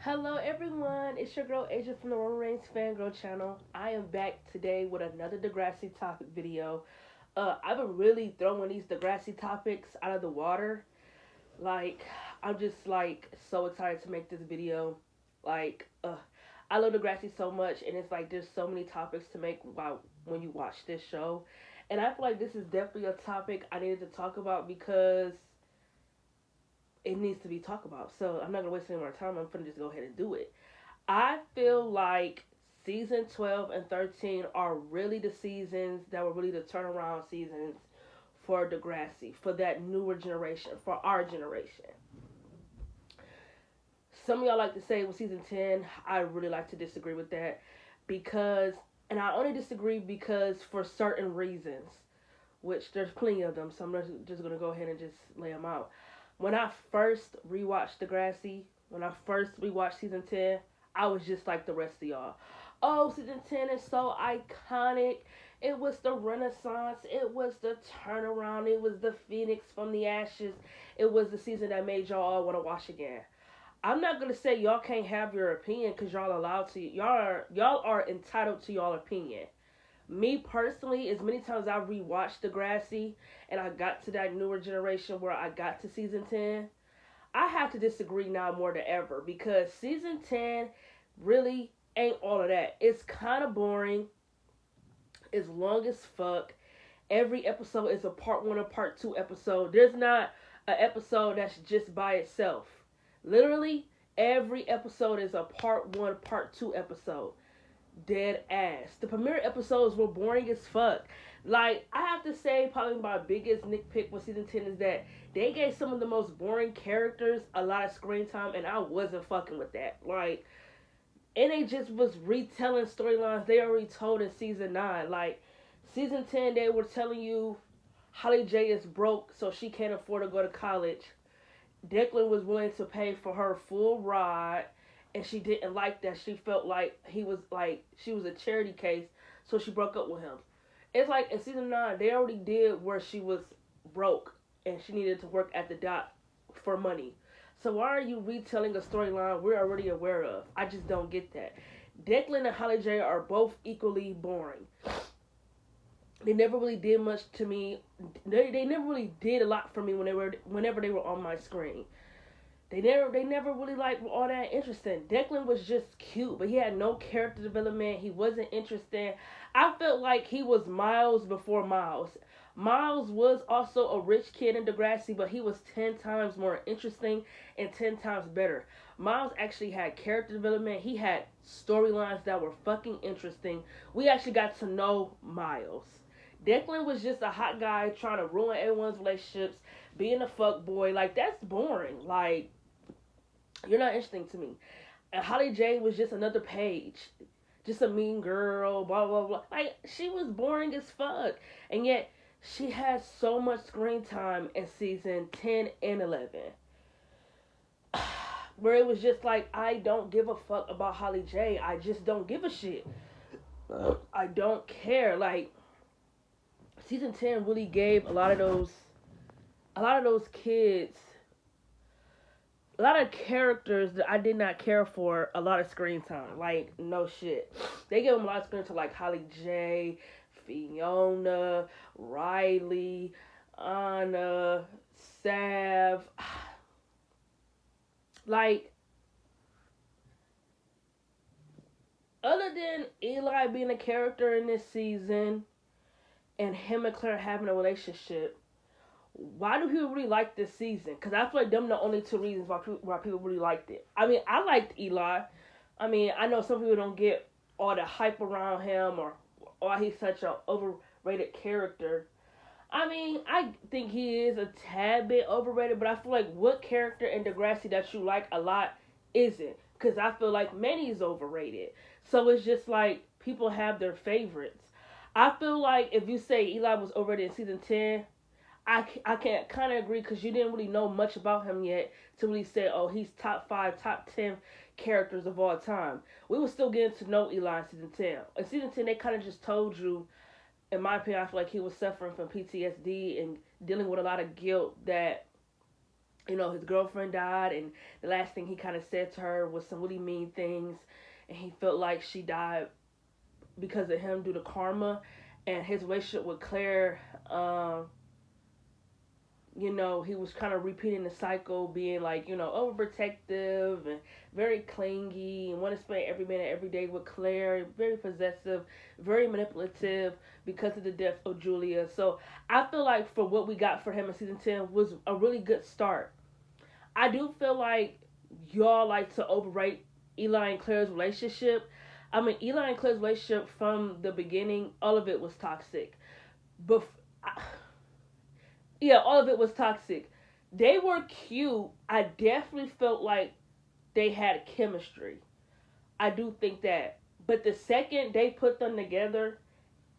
Hello everyone, it's your girl Asia from the Roman Reigns Fangirl channel. I am back today with another Degrassi topic video. I've been really throwing these Degrassi topics out of the water. Like, I'm just like so excited to make this video. Like, I love Degrassi so much, and it's like there's so many topics to make while when you watch this show. And I feel like this is definitely a topic I needed to talk about because it needs to be talked about. So I'm not gonna waste any more time. I'm gonna just go ahead and do it. I feel like season 12 and 13 are really the seasons that were really the turnaround seasons for Degrassi, for that newer generation, for our generation. Some of y'all like to say it was season 10. I really like to disagree with that because, and I only disagree because for certain reasons, which there's plenty of them, so I'm just going to go ahead and just lay them out. When I first rewatched Degrassi, when I first rewatched season 10, I was just like the rest of y'all. Oh, season 10 is so iconic. It was the renaissance. It was the turnaround. It was the phoenix from the ashes. It was the season that made y'all all want to watch again. I'm not gonna say y'all can't have your opinion because y'all allowed to. Y'all are entitled to y'all opinion. Me personally, as many times I rewatched Degrassi and I got to that newer generation where I got to season 10, I have to disagree now more than ever because season 10 really ain't all of that. It's kind of boring. It's long as fuck. Every episode is a part one or part two episode. There's not an episode that's just by itself. Literally, every episode is a part one, part two episode. Dead ass. The premiere episodes were boring as fuck. Like, I have to say, probably my biggest nitpick with season 10 is that they gave some of the most boring characters a lot of screen time, and I wasn't fucking with that. Like, and they just was retelling storylines they already told in season 9. Like, season 10, they were telling you Holly J is broke, so she can't afford to go to college. Declan was willing to pay for her full ride, and she didn't like that. She felt like he was like she was a charity case, so she broke up with him. It's like in season 9, they already did where she was broke and she needed to work at the dock for money. So why are you retelling a storyline we're already aware of? I just don't get that. Declan and Holly J are both equally boring. They never really did much to me. They never really did a lot for me whenever they were on my screen. They never really like were all that interesting. Declan was just cute, but he had no character development. He wasn't interesting. I felt like he was Miles before Miles. Miles was also a rich kid in Degrassi, but he was 10 times more interesting and 10 times better. Miles actually had character development. He had storylines that were fucking interesting. We actually got to know Miles. Declan was just a hot guy trying to ruin everyone's relationships, being a fuck boy. Like, that's boring. Like, you're not interesting to me. And Holly J was just another page. Just a mean girl, blah, blah, blah. Like, she was boring as fuck. And yet, she had so much screen time in season 10 and 11. Where it was just like, I don't give a fuck about Holly J. I just don't give a shit. I don't care. Like, season 10 really gave a lot of those kids a lot of characters that I did not care for a lot of screen time. Like, no shit. They gave them a lot of screen time, like Holly J, Fiona, Riley, Anna, Sav. Like, other than Eli being a character in this season and him and Claire having a relationship, why do people really like this season? Because I feel like them the only two reasons why people really liked it. I mean, I liked Eli. I mean, I know some people don't get all the hype around him or why he's such an overrated character. I mean, I think he is a tad bit overrated, but I feel like what character in Degrassi that you like a lot isn't? Because I feel like Manny's overrated. So it's just like people have their favorites. I feel like if you say Eli was overrated in season 10, I can kind of agree because you didn't really know much about him yet to really say, oh, he's top 5, top 10 characters of all time. We were still getting to know Eli in season 10. In season 10, they kind of just told you, in my opinion, I feel like he was suffering from PTSD and dealing with a lot of guilt that His girlfriend died, and the last thing he kind of said to her was some really mean things, and he felt like she died because of him due to karma. And his relationship with Claire, he was kind of repeating the cycle, being like, overprotective and very clingy and want to spend every minute, every day with Claire, very possessive, very manipulative because of the death of Julia. So I feel like for what we got for him in season 10 was a really good start. I do feel like y'all like to overrate Eli and Claire's relationship. I mean, Eli and Claire's relationship from the beginning, all of it was toxic. But yeah, all of it was toxic. They were cute. I definitely felt like they had chemistry. I do think that. But the second they put them together,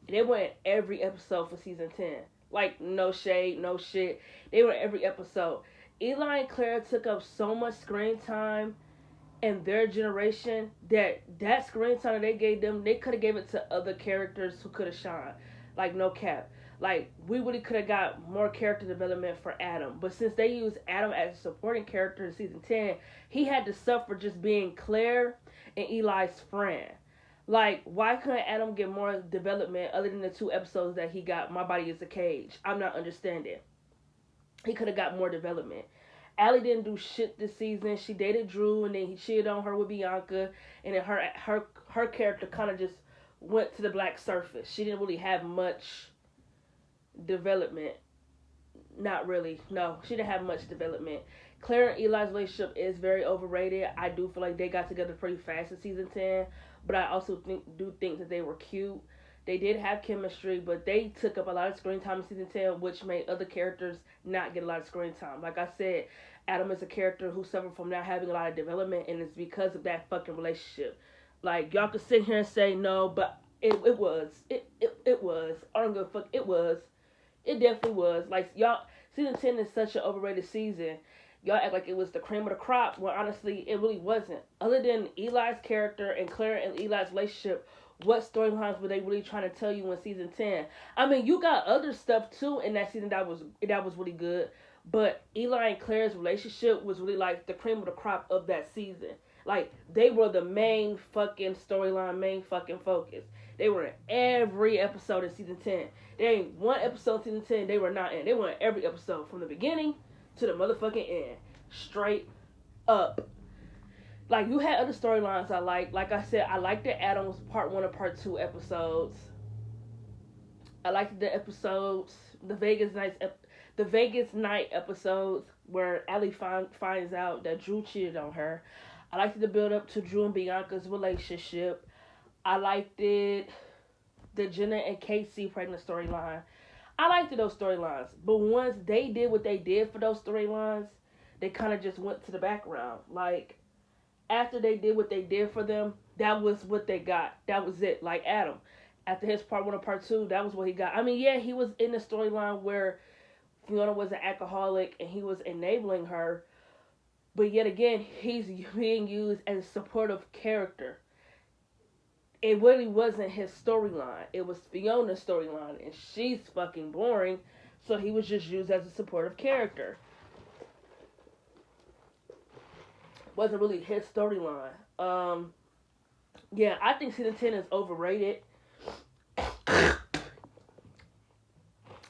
they were in every episode for season 10. Like, no shade, no shit. They were in every episode. Eli and Claire took up so much screen time in their generation that screen time that they gave them, they could have gave it to other characters who could have shined. Like, no cap. Like, we really could have got more character development for Adam. But since they used Adam as a supporting character in season 10, he had to suffer just being Claire and Eli's friend. Like, why couldn't Adam get more development other than the 2 episodes that he got, My Body is a Cage? I'm not understanding. He could have got more development. Allie didn't do shit this season. She dated Drew, and then he cheated on her with Bianca, and then her character kind of just went to the black surface. She didn't really have much development. Not really. No, she didn't have much development. Claire and Eli's relationship is very overrated. I do feel like they got together pretty fast in season 10, but I also do think that they were cute. They did have chemistry, but they took up a lot of screen time in season 10, which made other characters not get a lot of screen time. Like I said, Adam is a character who suffered from not having a lot of development, and it's because of that fucking relationship. Like, y'all could sit here and say no, but it was. It was. I don't give a fuck. It was. It definitely was. Like, y'all, season 10 is such an overrated season. Y'all act like it was the cream of the crop, when honestly, it really wasn't. Other than Eli's character and Claire and Eli's relationship, what storylines were they really trying to tell you in season 10? I mean, you got other stuff too in that season that was really good, but Eli and Claire's relationship was really like the cream of the crop of that season. Like, they were the main fucking storyline, main fucking focus. They were in every episode in season 10. There ain't one episode in season 10 they were not in. They were in every episode from the beginning to the motherfucking end. Straight up. Like, you had other storylines I like. Like I said, I liked the Adams part 1 and part 2 episodes. I liked the episodes, the Vegas night episodes where Allie finds out that Drew cheated on her. I liked the build up to Drew and Bianca's relationship. I liked it, the Jenna and Casey pregnant storyline. I liked those storylines, but once they did what they did for those storylines, they kind of just went to the background. Like, after they did what they did for them, that was what they got. That was it. Like Adam, after his part 1 or part 2, that was what he got. I mean, yeah, he was in the storyline where Fiona was an alcoholic and he was enabling her, but yet again, he's being used as a supportive character. It really wasn't his storyline. It was Fiona's storyline, and she's fucking boring, so he was just used as a supportive character. Wasn't really his storyline. Yeah, I think season 10 is overrated.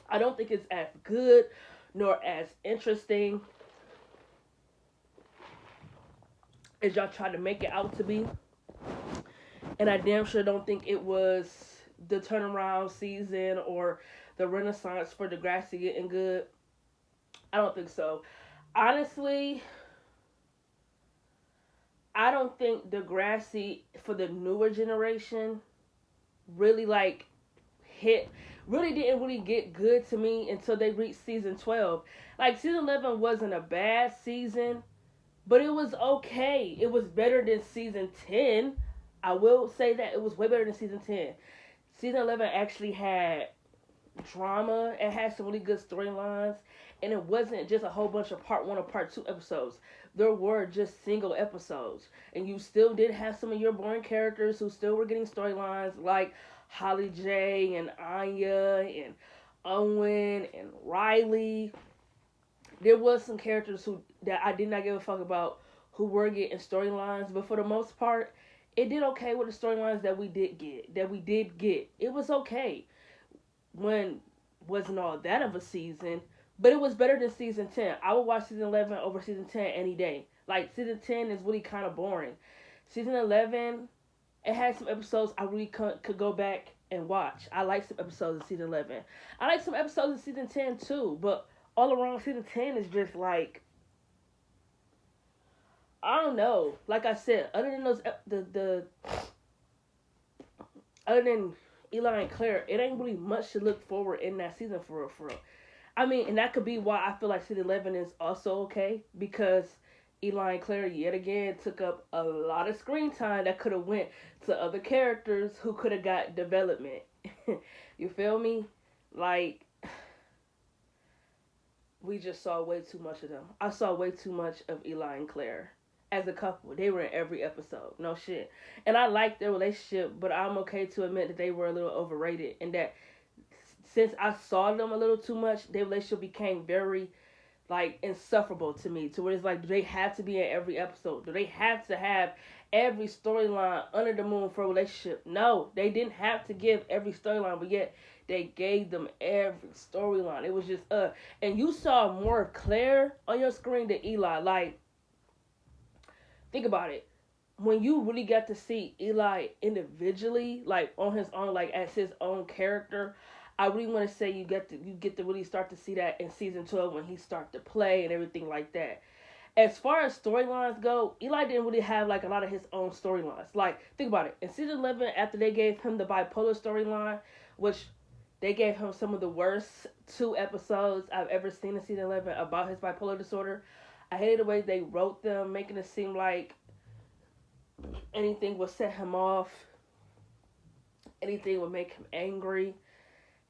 I don't think it's as good nor as interesting as y'all try to make it out to be. And I damn sure don't think it was the turnaround season or the renaissance for Degrassi getting good. I don't think so. Honestly, I don't think Degrassi for the newer generation really didn't really get good to me until they reached season 12. Like, season 11 wasn't a bad season, but it was okay. It was better than season 10. I will say that it was way better than season 10. Season 11 actually had drama. It had some really good storylines. And it wasn't just a whole bunch of part 1 or part 2 episodes. There were just single episodes. And you still did have some of your boring characters who still were getting storylines, like Holly J and Anya and Owen and Riley. there was some characters who that I did not give a fuck about who were getting storylines, but for the most part, it did okay with the storylines that we did get. It was okay when wasn't all that of a season, but it was better than season 10. I would watch season 11 over season 10 any day. Like season 10 is really kind of boring. Season 11, it had some episodes I really could go back and watch. I like some episodes of season 11. I like some episodes of season 10 too, but all around season 10 is just like, I don't know. Like I said, other than those the other than Eli and Claire, it ain't really much to look forward in that season for real, for real. I mean, and that could be why I feel like season 11 is also okay, because Eli and Claire yet again took up a lot of screen time that could have went to other characters who could have got development. You feel me? Like, we just saw way too much of them. I saw way too much of Eli and Claire as a couple. They were in every episode. No shit. And I liked their relationship, but I'm okay to admit that they were a little overrated, and that since I saw them a little too much, their relationship became very like insufferable to me. To where it's like, do they have to be in every episode? Do they have to have every storyline under the moon for a relationship? No, they didn't have to give every storyline, but yet they gave them every storyline. It was just and you saw more of Claire on your screen than Eli. Like, think about it. When you really got to see Eli individually, like on his own, like as his own character, I really want to say you get to really start to see that in season 12 when he start to play and everything like that. As far as storylines go, Eli didn't really have like a lot of his own storylines. Like, think about it. In season 11, after they gave him the bipolar storyline, which they gave him some of the worst 2 episodes I've ever seen in season 11 about his bipolar disorder. I hated the way they wrote them, making it seem like anything would set him off, anything would make him angry.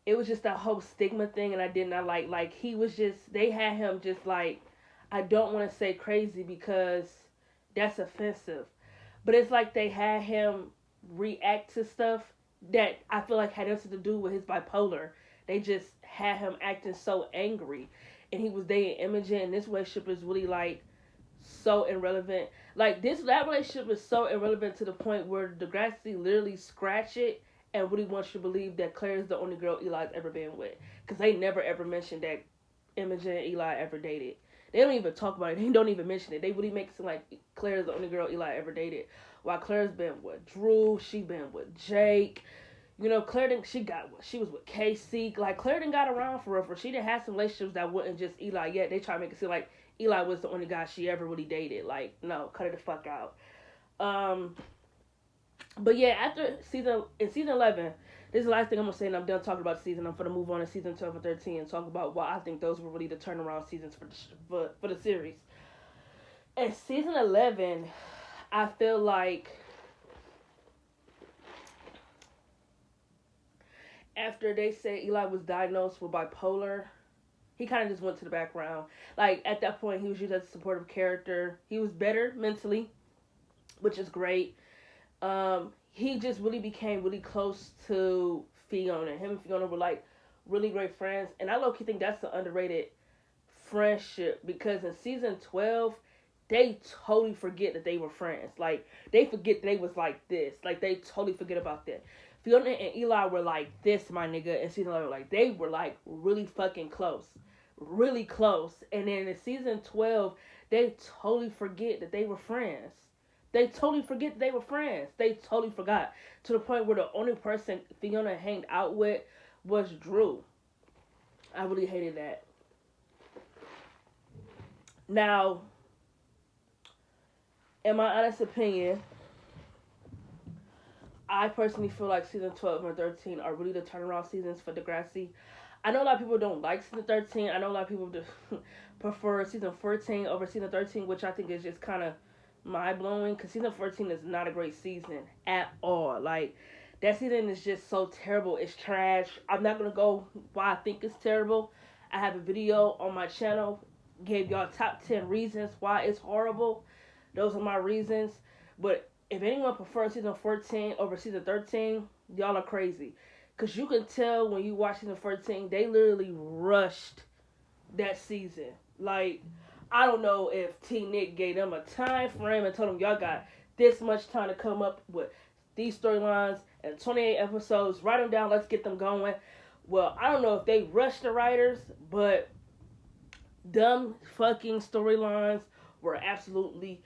It was just that whole stigma thing, and I did not like. Like, he was just, they had him just like, I don't want to say crazy because that's offensive, but it's like they had him react to stuff that I feel like had nothing to do with his bipolar. They just had him acting so angry, and he was dating Imogen, and this relationship is really like so irrelevant. Like, that relationship is so irrelevant to the point where Degrassi literally scratch it and really wants you to believe that Claire is the only girl Eli's ever been with, because they never ever mentioned that Imogen and Eli ever dated. They don't even talk about it. They don't even mention it. They really make it seem like Claire is the only girl Eli ever dated. While Claire's been with Drew, she been with Jake. You know, Claire didn't. She was with Casey. Like, Claire didn't got around for real. She didn't have some relationships that wasn't just Eli yet. They try to make it seem like Eli was the only guy she ever really dated. Like, no, cut it the fuck out. But yeah, in season 11, this is the last thing I'm gonna say, and I'm done talking about the season. I'm gonna move on to season 12 and 13 and talk about why I think those were really the turnaround seasons for the series. In season 11, I feel like after they said Eli was diagnosed with bipolar, he kind of just went to the background. Like, at that point, he was used as a supportive character. He was better mentally, which is great. He just really became really close to Fiona. Him and Fiona were like really great friends, and I low-key think that's an underrated friendship, because in season 12, they totally forget that they were friends. Like, they forget they was like this. Like, they totally forget about that. Fiona and Eli were like this, my nigga, in season 11. Like, they were like really fucking close. Really close. And then in season 12, they totally forget that they were friends. They totally forget they were friends. They totally forgot. To the point where the only person Fiona hanged out with was Drew. I really hated that. Now, in my honest opinion, I personally feel like season 12 and 13 are really the turnaround seasons for Degrassi. I know a lot of people don't like season 13. I know a lot of people prefer season 14 over season 13, which I think is just kind of mind-blowing, because season 14 is not a great season at all. Like, that season is just so terrible. It's trash. I'm not going to go why I think it's terrible. I have a video on my channel, gave y'all top 10 reasons why it's horrible. Those are my reasons. But if anyone prefers season 14 over season 13, y'all are crazy. Because you can tell when you watch season 14, they literally rushed that season. Like, I don't know if T Nick gave them a time frame and told them y'all got this much time to come up with these storylines and 28 episodes. Write them down. Let's get them going. Well, I don't know if they rushed the writers, but dumb fucking storylines were absolutely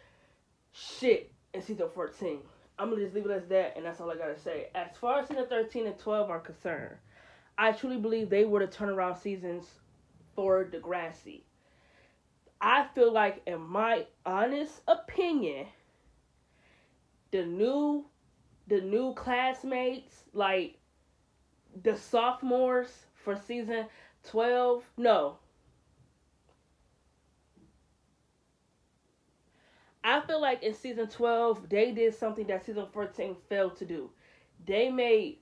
shit in season 14. I'm gonna just leave it as that, and that's all I gotta say. As far as season 13 and 12 are concerned, I truly believe they were the turnaround seasons for Degrassi. I feel like, in my honest opinion, the new classmates, like the sophomores for season 12, no, I feel like in season 12 they did something that season 14 failed to do. They made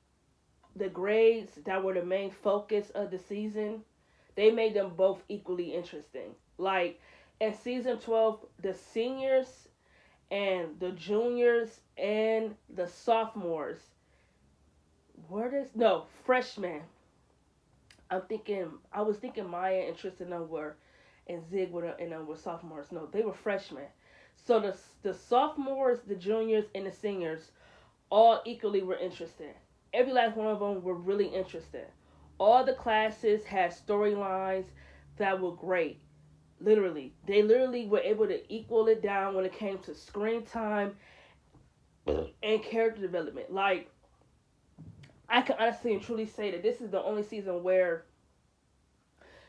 the grades that were the main focus of the season, they made them both equally interesting. Like in season 12, the seniors and the juniors and the sophomores were this no freshmen. I was thinking Maya and Tristan were and Zig were and were sophomores. No, they were freshmen. So the sophomores, the juniors, and the seniors all equally were interesting. Every last one of them were really interesting. All the classes had storylines that were great. Literally, they literally were able to equal it down when it came to screen time and character development. Like, I can honestly and truly say that this is the only season where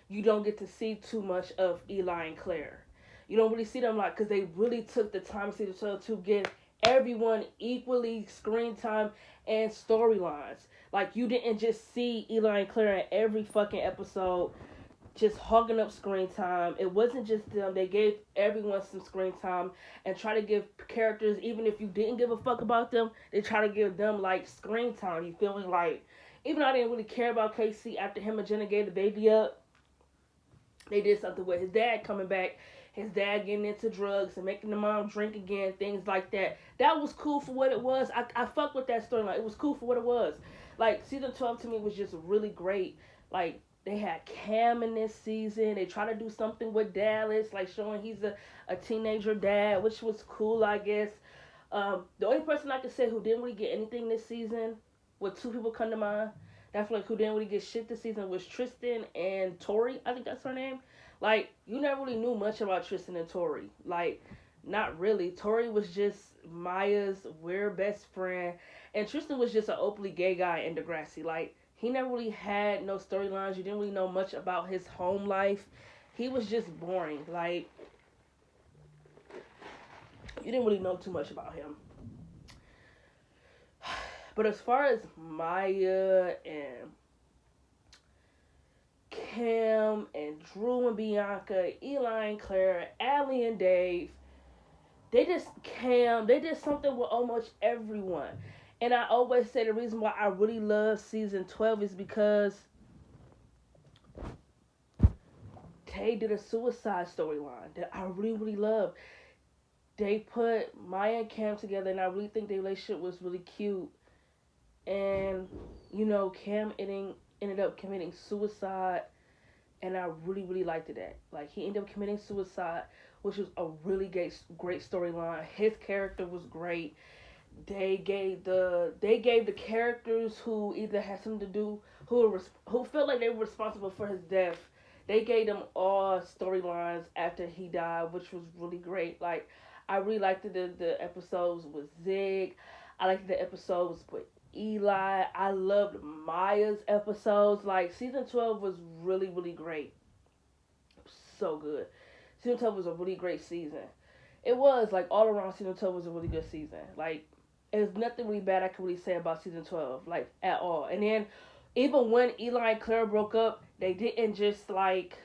you don't get to see too much of Eli and Claire. You don't really see them like because they really took the time to give everyone equally screen time and storylines. Like you didn't just see Eli and Claire in every fucking episode just hogging up screen time. It wasn't just them. They gave everyone some screen time and try to give characters, even if you didn't give a fuck about them, they try to give them like screen time. You feel me? Like, even though I didn't really care about Casey after him and Jenna gave the baby up, they did something with his dad coming back, his dad getting into drugs and making the mom drink again, things like that. That was cool for what it was. I fucked with that storyline. It was cool for what it was. Like, season 12 to me was just really great. Like, they had Cam in this season. They try to do something with Dallas, like showing he's a teenager dad, which was cool, I guess. The only person I could say who didn't really get anything this season, with two people come to mind, that's like who didn't really get shit this season was Tristan and Tori. I think that's her name. Like, you never really knew much about Tristan and Tori. Like, not really. Tori was just Maya's weird best friend, and Tristan was just an openly gay guy in Degrassi. Like, he never really had no storylines. You didn't really know much about his home life. He was just boring. Like, you didn't really know too much about him. But as far as Maya and Kim and Drew and Bianca, Eli and Claire, Allie and Dave, they did something with almost everyone. And I always say the reason why I really love season 12 is because they did a suicide storyline that I really, really love. They put Maya and Cam together, and I really think their relationship was really cute. And, you know, Cam ended up committing suicide, and I really, really liked that. Like, he ended up committing suicide, which was a really great storyline. His character was great. They gave the characters who either had something to do who felt like they were responsible for his death. They gave them all storylines after he died, which was really great. Like, I really liked the episodes with Zig. I liked the episodes with Eli. I loved Maya's episodes. Like, season 12 was really, really great. So good. Season 12 was a really great season. It was, like, all around season 12 was a really good season. Like, there's nothing really bad I can really say about season 12, like, at all. And then, even when Eli and Claire broke up, they didn't just, like,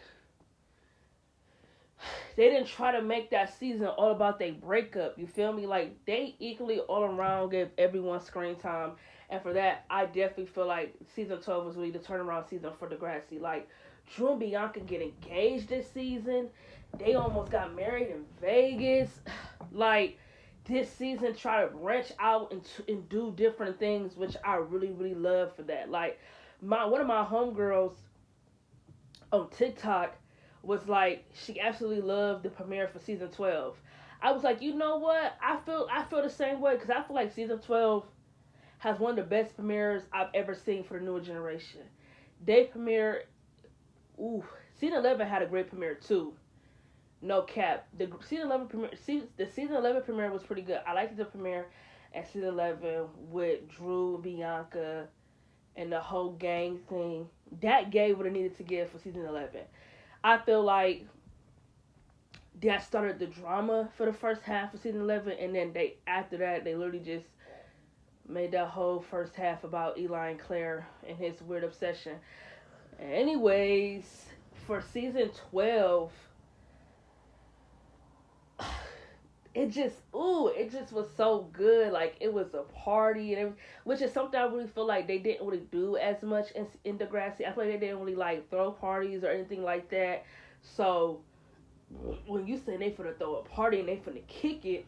they didn't try to make that season all about their breakup. You feel me? Like, they equally all around gave everyone screen time. And for that, I definitely feel like season 12 was really the turnaround season for Degrassi. Like, Drew and Bianca get engaged this season. They almost got married in Vegas. Like, this season try to branch out and do different things, which I really, really love for that. Like, one of my homegirls on TikTok was like she absolutely loved the premiere for season 12. I was like, you know what? I feel the same way because I feel like season 12 has one of the best premieres I've ever seen for the newer generation. They premiere, ooh, season 11 had a great premiere too. No cap. The season 11 premiere, the season 11 premiere was pretty good. I liked the premiere at season 11 with Drew, Bianca, and the whole gang thing. That gave what it needed to give for season 11. I feel like that started the drama for the first half of season 11, and then they after that they literally just made that whole first half about Eli and Claire and his weird obsession. Anyways, for season 12, it just was so good. Like it was a party and which is something I really feel like they didn't really do as much in Degrassi. I feel like they didn't really like throw parties or anything like that. So when you say they finna throw a party and they finna kick it,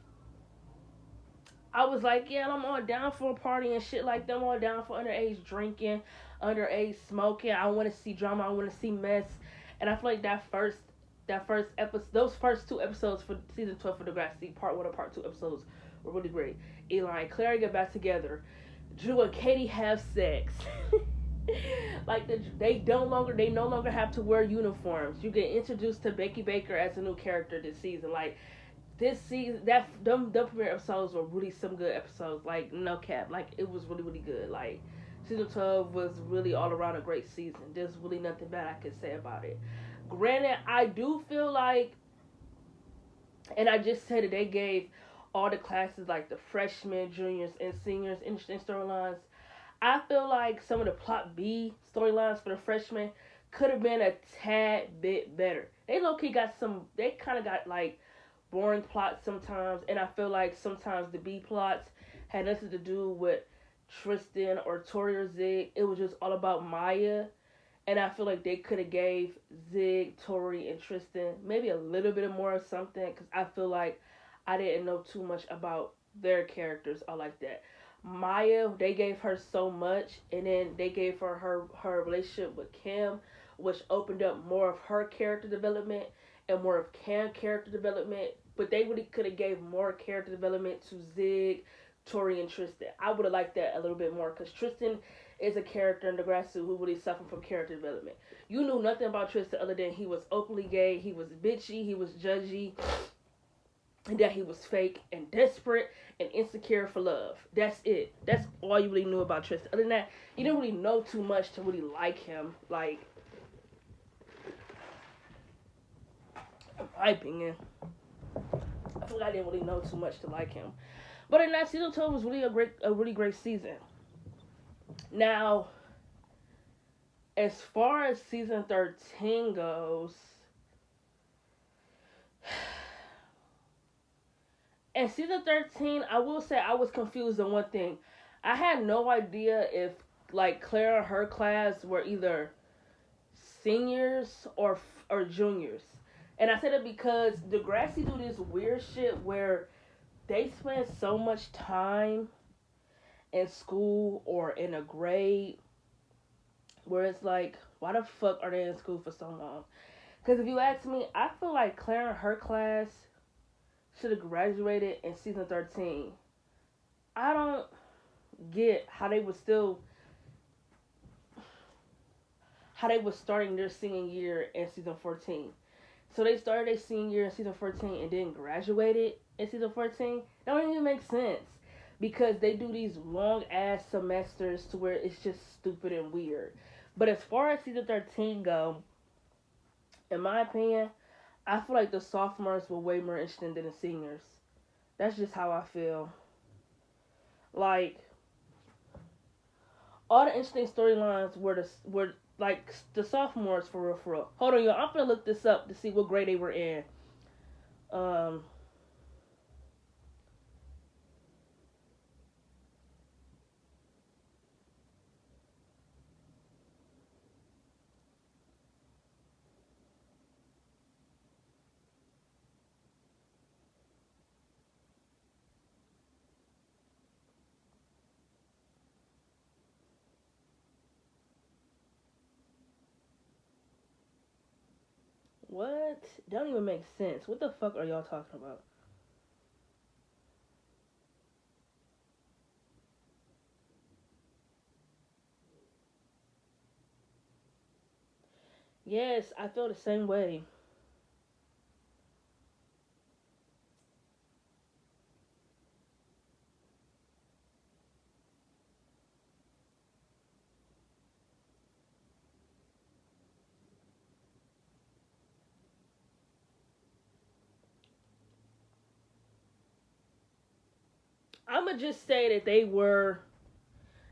I was like, yeah, I'm all down for a party and shit like that. I'm all down for underage drinking, underage smoking. I want to see drama. I want to see mess. And I feel like that first episode, those first two episodes for season 12 for Degrassi, part one and part two episodes were really great. Eli and Claire get back together. Drew and Katie have sex. Like they no longer have to wear uniforms. You get introduced to Becky Baker as a new character this season. Like this season, them premiere episodes were really some good episodes. Like no cap, like it was really really good. Like season 12 was really all around a great season. There's really nothing bad I can say about it. Granted, I do feel like, and I just said that they gave all the classes like the freshmen, juniors, and seniors interesting storylines. I feel like some of the plot B storylines for the freshmen could have been a tad bit better. They low key got some. They kind of got like boring plots sometimes, and I feel like sometimes the B plots had nothing to do with Tristan or Tori or Zig. It was just all about Maya, and I feel like they could have gave Zig, Tori, and Tristan maybe a little bit more of something because I feel like I didn't know too much about their characters or like that. Maya, they gave her so much, and then they gave her relationship with Kim, which opened up more of her character development and more of Cam's character development. But they really could have gave more character development to Zig, Tori, and Tristan. I would have liked that a little bit more because Tristan is a character in Degrassi who really suffered from character development. You knew nothing about Tristan other than he was openly gay, he was bitchy, he was judgy, and that he was fake and desperate and insecure for love. That's it. That's all you really knew about Tristan. Other than that, you didn't really know too much to really like him. Like, in my opinion, I feel like I didn't really know too much to like him. But in that season 12 was really a really great season. Now, as far as season 13 goes, in season 13, I will say I was confused on one thing. I had no idea if like Claire and her class were either seniors or juniors. And I said it because Degrassi do this weird shit where they spend so much time in school or in a grade where it's like, why the fuck are they in school for so long? Because if you ask me, I feel like Claire and her class should have graduated in season 13. I don't get how they was starting their senior year in season 14. So they started their senior year in season 14 and then graduated in season 14. That don't even make sense because they do these long ass semesters to where it's just stupid and weird. But as far as season 13 go, in my opinion, I feel like the sophomores were way more interesting than the seniors. That's just how I feel. Like all the interesting storylines were like the sophomores for real for real. Hold on, y'all. I'm gonna look this up to see what grade they were in. Um, what? What? Don't even make sense. What the fuck are y'all talking about? Yes, I feel the same way. I'ma just say that they were.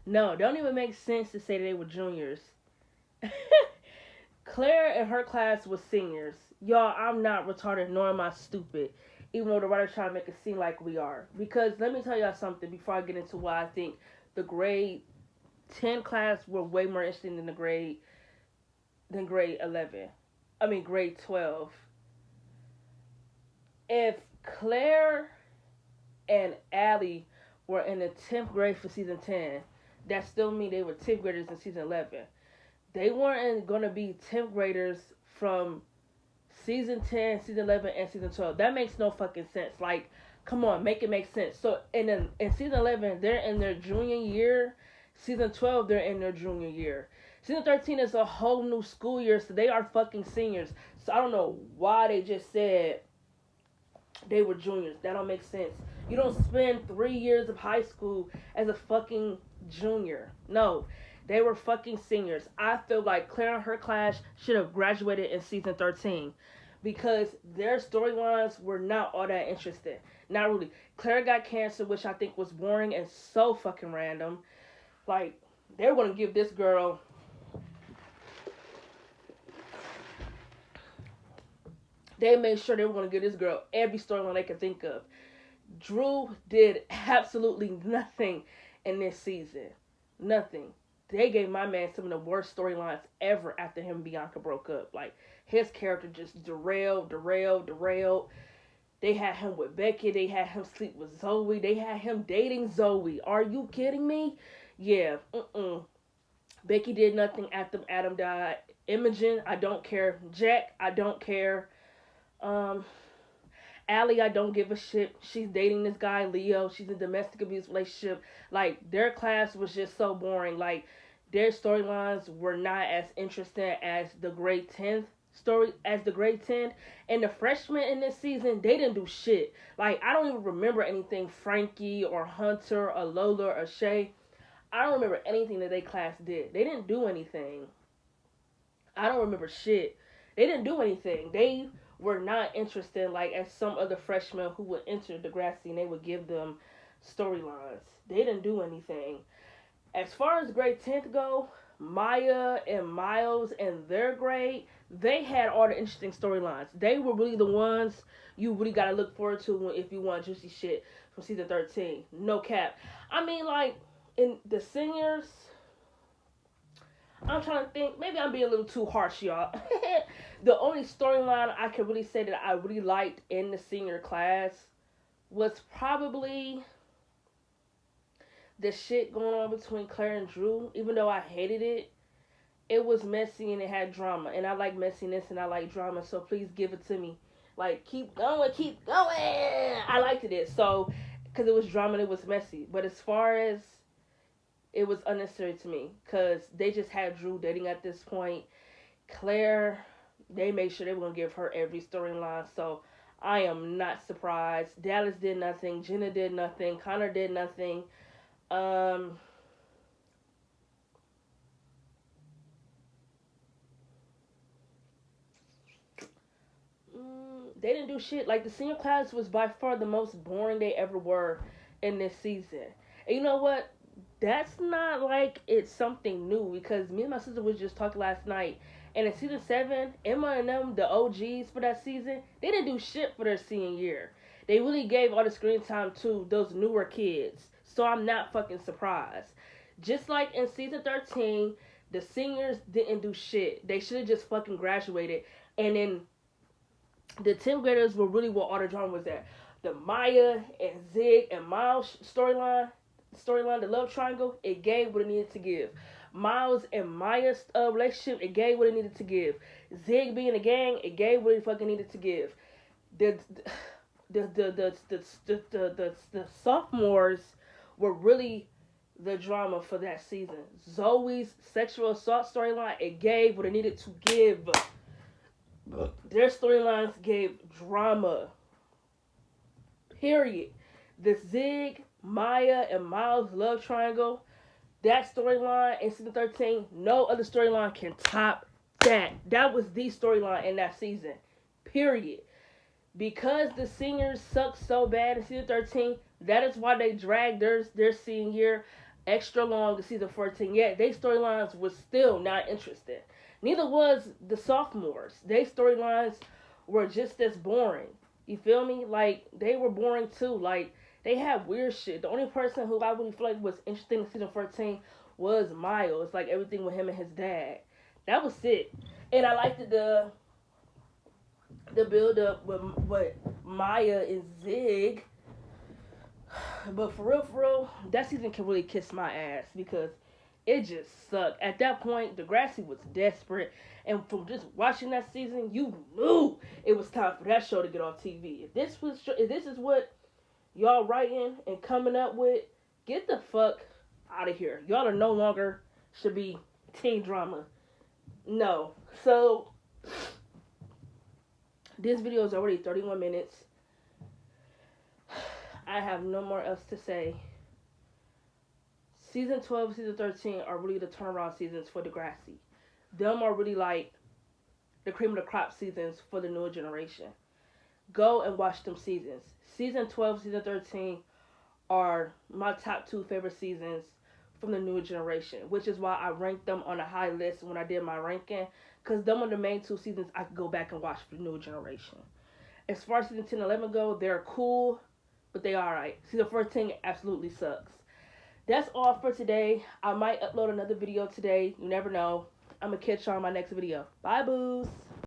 No, don't even make sense to say that they were juniors. Claire and her class was seniors. Y'all, I'm not retarded nor am I stupid. Even though the writer's trying to make it seem like we are. Because let me tell y'all something before I get into why I think the grade 10 class were way more interesting than grade 11. I mean grade 12. If Claire and Allie were in the 10th grade for season 10, that still mean they were 10th graders in season 11. They weren't going to be 10th graders from season 10, season 11, and season 12. That makes no fucking sense. Like, come on, make it make sense. So, in season 11, they're in their junior year. Season 12, they're in their junior year. Season 13 is a whole new school year, so they are fucking seniors. So, I don't know why they just said they were juniors. That don't make sense. You don't spend 3 years of high school as a fucking junior. No, they were fucking seniors. I feel like Claire and her class should have graduated in season 13 because their storylines were not all that interesting. Not really. Claire got cancer, which I think was boring and so fucking random. Like, they were going to give this girl. They made sure they were going to give this girl every storyline they could think of. Drew did absolutely nothing in this season. Nothing. They gave my man some of the worst storylines ever after him and Bianca broke up. Like, his character just derailed. They had him with Becky. They had him sleep with Zoe. They had him dating Zoe. Are you kidding me? Yeah. Becky did nothing after Adam died. Imogen, I don't care. Jack, I don't care. Um, Allie, I don't give a shit. She's dating this guy, Leo. She's in a domestic abuse relationship. Like, their class was just so boring. Like, their storylines were not as interesting as the grade 10 and the freshmen in this season, they didn't do shit. Like, I don't even remember anything Frankie or Hunter or Lola or Shay. I don't remember anything that they class did. They didn't do anything. I don't remember shit. They didn't do anything. They were not interested like as some other freshmen who would enter Degrassi and they would give them storylines. They didn't do anything. As far as grade 10th go, Maya and Miles and their grade, they had all the interesting storylines. They were really the ones you really got to look forward to if you want juicy shit from season 13. No cap. I mean, like, in the seniors, I'm trying to think. Maybe I'm being a little too harsh, y'all. The only storyline I can really say that I really liked in the senior class was probably the shit going on between Claire and Drew. Even though I hated it, it was messy and it had drama. And I like messiness and I like drama, so please give it to me. Like, keep going, keep going. I liked it. So, because it was drama and it was messy. But as far as it was unnecessary to me because they just had Drew dating at this point. Claire, they made sure they were going to give her every storyline. So I am not surprised. Dallas did nothing. Jenna did nothing. Connor did nothing. They didn't do shit. Like, the senior class was by far the most boring they ever were in this season. And you know what? That's not like it's something new because me and my sister was just talking last night. And in season 7, Emma and them, the OGs for that season, they didn't do shit for their senior year. They really gave all the screen time to those newer kids. So I'm not fucking surprised. Just like in season 13, the seniors didn't do shit. They should have just fucking graduated. And then the 10th graders were really what all the drama was at. The Maya and Zig and Miles storyline, storyline, the love triangle, it gave what it needed to give. Miles and Maya's relationship, it gave what it needed to give. Zig being a gang, it gave what it fucking needed to give. The the sophomores were really the drama for that season. Zoe's sexual assault storyline, it gave what it needed to give. Their storylines gave drama. Period. The Zig, Maya, and Miles love triangle, that storyline in season 13, no other storyline can top that. That was the storyline in that season. Period. Because the seniors sucked so bad in season 13, that is why they dragged their senior year extra long in season 14. Yet their storylines was still not interesting. Neither was the sophomores. Their storylines were just as boring. You feel me? Like, they were boring too. Like, they had weird shit. The only person who I really feel like was interesting in season 14 was Miles. Like, everything with him and his dad. That was it. And I liked the build up with Maya and Zig. But for real, that season can really kiss my ass because it just sucked. At that point, Degrassi was desperate, and from just watching that season, you knew it was time for that show to get on TV. If this is what y'all writing and coming up with, get the fuck out of here. Y'all are no longer should be teen drama. No. So this video is already 31 minutes. I have no more else to say. Season 12, Season 13 are really the turnaround seasons for Degrassi. Them are really like the cream of the crop seasons for the newer generation. Go and watch them seasons. Season 12, Season 13 are my top 2 favorite seasons from the newer generation, which is why I ranked them on a high list when I did my ranking, because them are the main 2 seasons I could go back and watch for the newer generation. As far as Season 10 and 11 go, they're cool, but they alright. Season 14 absolutely sucks. That's all for today. I might upload another video today. You never know. I'm going to catch y'all in my next video. Bye, boos.